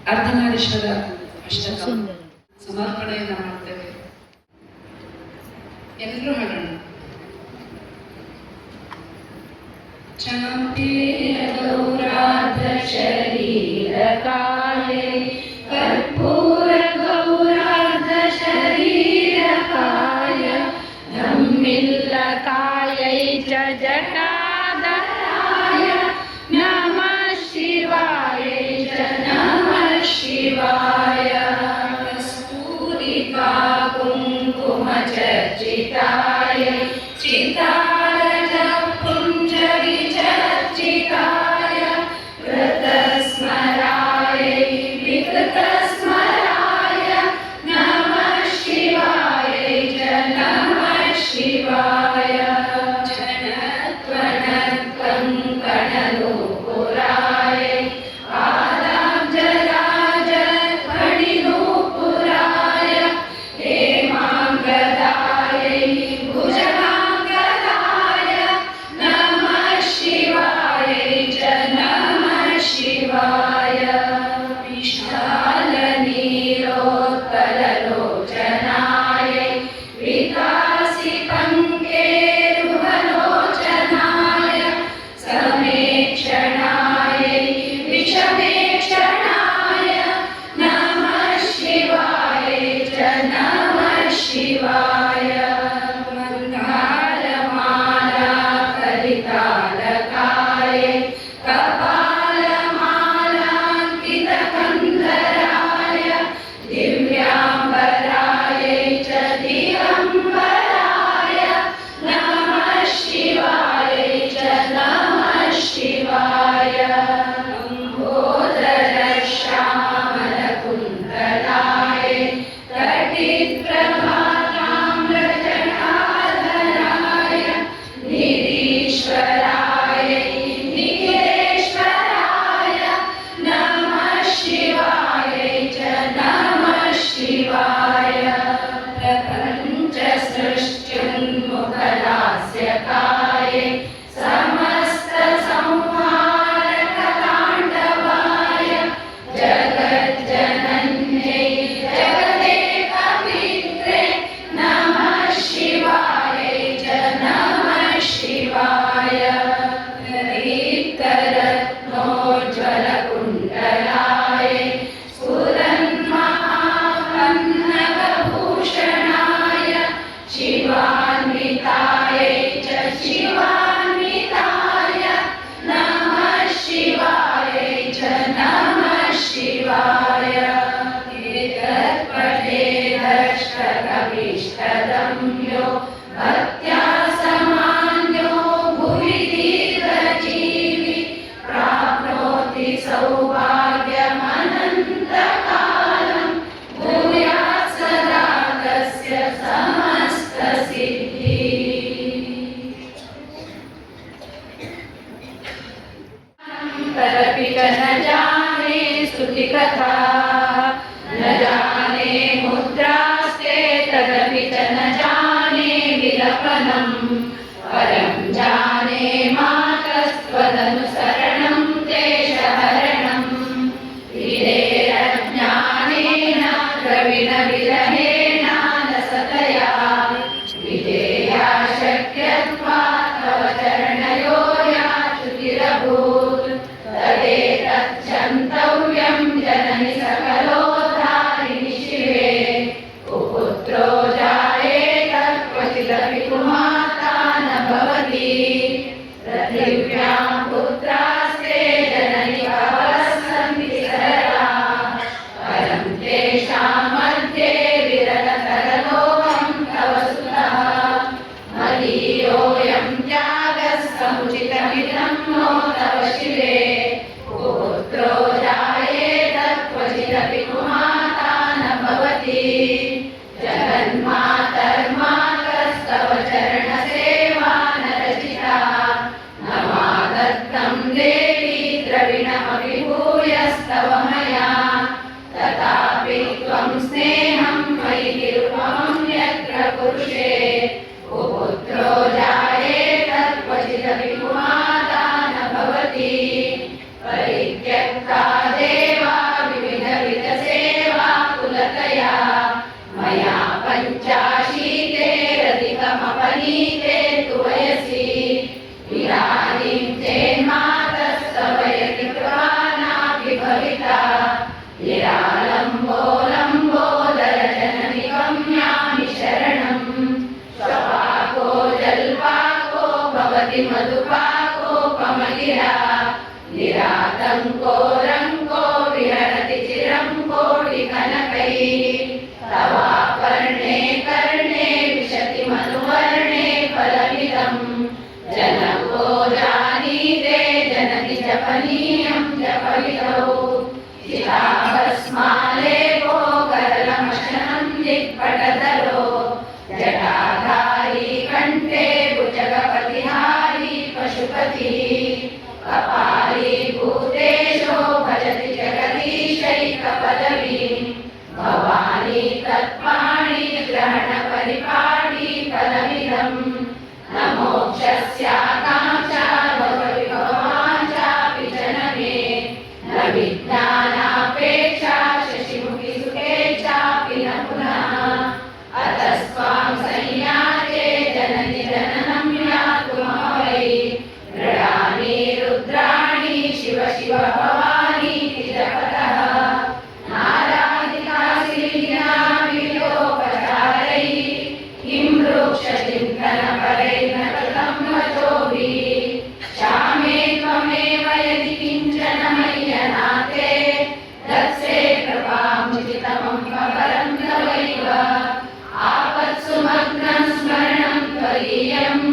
ಅರ್ಧನಾರೀಶ್ವರ ಅಷ್ಟಕ ಸಮರ್ಪಣೆಯನ್ನು ಮಾಡ್ತೇವೆ. ಎಲ್ಲರೂ ಹಾಡೋಣ. ಚಾಂಪೇಯ ಗೌರಾರ್ಧ ಶರೀರಕಾಯೈ ಕರ್ಪೂರ ಗೌರಾರ್ಧ ಶರೀರಕಾಯ ಧಮ್ಮಿಲ್ಲಕಾಯೈ ಚ ಜಟಾಧರಾಯ ನಮಃ ಶಿವಾಯೈ ಚ ನಮಃ ಶಿವಾಯ ಕಸ್ತೂರಿಕಾ ಕುಂಕುಮ ಚರ್ಚಿತಾಯ ಚಿತಾರಜ ಪುಂಜ ವಿಚರ್ಚಿತಾಯ ಕೃತಸ್ಮರಾಯ ವಿಕೃತಸ್ಮರಾಯ ನಮಃ ಶಿವಾಯ ಚ ನಮಃ ಶಿವಾಯ ಜನತ್ವನತ್ವಂ ಕಣನೂಪುರಾಯ ಪಾದಾಬ್ಜರಾಜ ಫಣಿನೂಪುರಾಯ ಹೇಮಾಂಗದಾಯ ಭುಜಗಾಂಗದಾಯ ನಮಃ ಶಿವಾಯ ಚ ನಮಃ ಶಿವಾಯ ವಿಶಾಲ ನೀರೋತ್ಪಲಲೋಚನಾಯ ವಿಕಾಸಿ ಪಂಕೇರುಹಲೋಚನಾಯ ಸಮೇಕ್ಷಣಾಯ ವಿಷಮೇಕ್ಷಣಾಯ ನಮಃ ಶಿವಾಯ ಚ ನಮಃ ಶಿವಾಯ ಮಂದಾರಮಾಲಾ ಕಲಿತಾಲಕಾಯ ಕಪಾಲಮಾಲಾಂಕಿತಕಂಧರಾಯ ದಿವ್ಯಾಂಬರಾಯ ಚ ದಿಗಂಬರಾಯ ನಮಃ ಶಿವಾಯ ಚ ನಮಃ ಶಿವಾಯ ಅಂಬೋಧರ ಶ್ಯಾಮಲ ಕುಂತಲಾಯ ಕಟಿಪ್ರಭಾತಾಮ್ರಜಟಾಧರಾಯ ನಿರೀಶ್ವರಾಯ ನಿಖಿಲೇಶ್ವರಾಯ ನಮಃ ಶಿವಾಯ ಚ ನಮಃ ಶಿವಾಯ ಪ್ರಪಂಚ ಸೃಷ್ಟ್ಯುನ್ಮುಖಲಾಸ್ಯಕಾಯ ಸಮಸ್ತ ಸಂಹಾರಕ ತಾಂಡವಾಯ ಜಗಜ್ಜನನ್ಯೈ ಜಗದೇಕ ಪಿತ್ರೆ ನಮಃ ಶಿವಾಯ ಚ ನಮಃ ಶಿವಾಯ ದೀಪ್ತರತ್ನೋಜ್ವಲ ಕುಂಡಲಾಯ ಸ್ಫುರನ್ಮಹಾಪನ್ನಗಭೂಷಣಾಯ ಶಿವಾನ್ವಿತಾಯ ಚ ಶಿವಾನ್ವಿತಾಯ ನಮಃ ಶಿವಾಯ ಚ ನಮಃ ಶಿವಾಯ ಏತತ್ಪಠೇದಷ್ಟಕವಿಷ್ಟದಮ್ಯೋ ಭಕ್ತ್ಯಾ ಸಮಾನ್ಯೋ ಭುವಿ ದೀರ್ಘಜೀವಿ ಪ್ರಾಪ್ನೋತಿ ಸೌಭಾಗ್ಯಮನಂತಕಾಲಂ ಭೂಯಾತ್ ಸದಾ ತಸ್ಯ ಸಮಸ್ತ ಸಿದ್ಧಿ. तदपि च न जाने स्तुतिकथा न जाने मुद्रास्ते तदपि च न जाने विलपनम् परं जाने मातस्त्वदनुसरणं क्लेशहरणम् विधेरज्ञानेन द्रविणविरहेणानसतया विधेया शक्यत्वात् तव चरणयोर्याच्युतिरभूत् तदेतच्छन्तव्यं जननि निरालम्बोलम्बोदरजननि गम्यामि शरणम् स्वपाको जल्पाको भवति मधुपाकोपमगिरा निरातङ्को रङ्को विहरति चिरं कोटिकनकैः तवापर्णे कर्णे विशति मधुवर्णे फलमिदम् जनको जानीते जननि जपनीयं जपविदौ चिताभस्मालेपो करलमशनं दिक्पटधरो जटाधारी कण्ठे भुजगपतिहारी पशुपतिः कपाली भूतेशो भजति जगदीशैकपदवीं भवानी तत्पाणि ग्रहणपरिपाटी फलमिदम् न मोक्षस्याकाङ्क्षा भवविभवाञ्चापि जनमे न विज्ञानापेक्षा शशिमुखि सुखेच्छापि न पुनः अतस्त्वां संयाते जननि जननं यातुमवै मृडानि रुद्राणि शिव शिव भवानी जपतः नारादिकाशीनाविलोपचारैः किं वृक्षचिन्तनपरैर्न कृतं वचोभिः श्यामे त्वमेव यदि किञ्चन मय्यनाथे दत्से कृपामुचितमं परं तवैव आपत्सु मग्नं स्मरणं त्वदीयम्